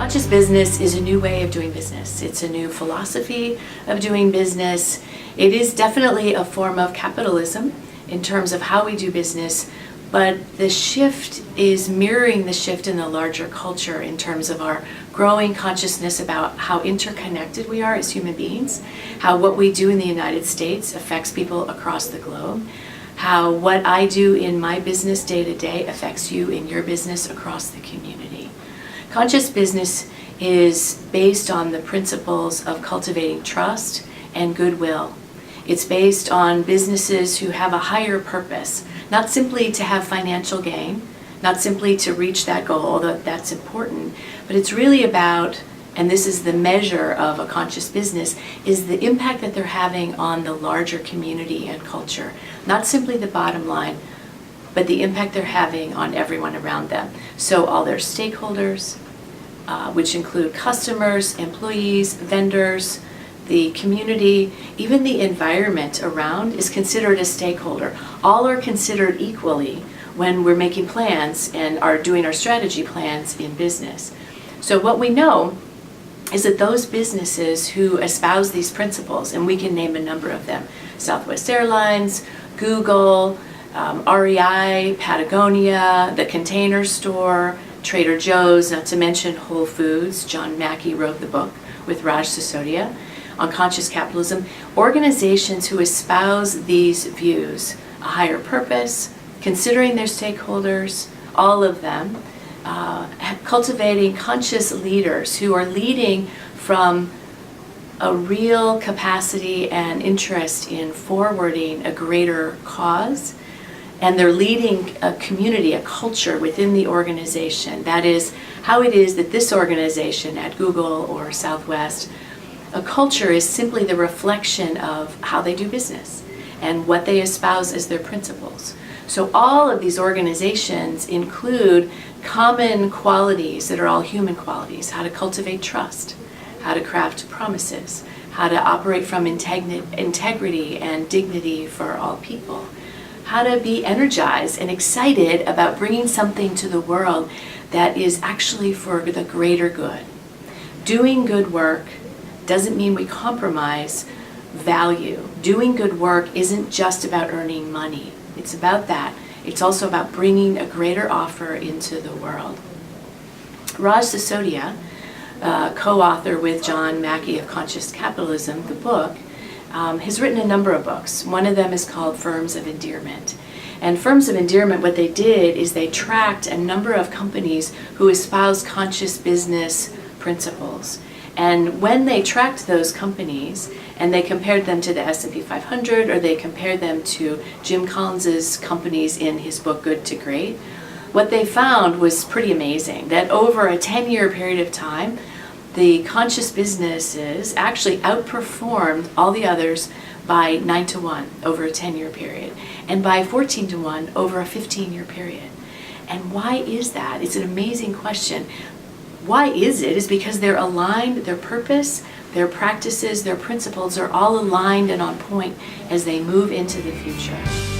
Conscious business is a new way of doing business. It's a new philosophy of doing business. It is definitely a form of capitalism in terms of how we do business, but the shift is mirroring the shift in the larger culture in terms of our growing consciousness about how interconnected we are as human beings, how what we do in the United States affects people across the globe, how what I do in my business day to day affects you in your business across the community. Conscious business is based on the principles of cultivating trust and goodwill. It's based on businesses who have a higher purpose, not simply to have financial gain, not simply to reach that goal, although that's important, but it's really about, and this is the measure of a conscious business, is the impact that they're having on the larger community and culture. Not simply the bottom line, but the impact they're having on everyone around them. So all their stakeholders, which include customers, employees, vendors, the community, even the environment around is considered a stakeholder. All are considered equally when we're making plans and are doing our strategy plans in business. So what we know is that those businesses who espouse these principles, and we can name a number of them, Southwest Airlines, Google, REI, Patagonia, the Container Store, Trader Joe's, not to mention Whole Foods. John Mackey wrote the book with Raj Sisodia on conscious capitalism. Organizations who espouse these views, a higher purpose, considering their stakeholders, all of them, cultivating conscious leaders who are leading from a real capacity and interest in forwarding a greater cause, and they're leading a community, a culture within the organization. That is how it is that this organization at Google or Southwest, a culture is simply the reflection of how they do business and what they espouse as their principles. So all of these organizations include common qualities that are all human qualities: how to cultivate trust, how to craft promises, how to operate from integrity and dignity for all people, how to be energized and excited about bringing something to the world that is actually for the greater good. Doing good work doesn't mean we compromise value. Doing good work isn't just about earning money. It's about that. It's also about bringing a greater offer into the world. Raj Sisodia, co-author with John Mackey of Conscious Capitalism, the book, has written a number of books. One of them is called Firms of Endearment. And Firms of Endearment, what they did is they tracked a number of companies who espoused conscious business principles. And when they tracked those companies and they compared them to the S&P 500, or they compared them to Jim Collins's companies in his book Good to Great, what they found was pretty amazing, that over a 10-year period of time, the conscious businesses actually outperformed all the others by 9-1 over a 10-year period, and by 14-1 over a 15-year period. And why is that? It's an amazing question. Why is it? Is because they're aligned, their purpose, their practices, their principles are all aligned and on point as they move into the future.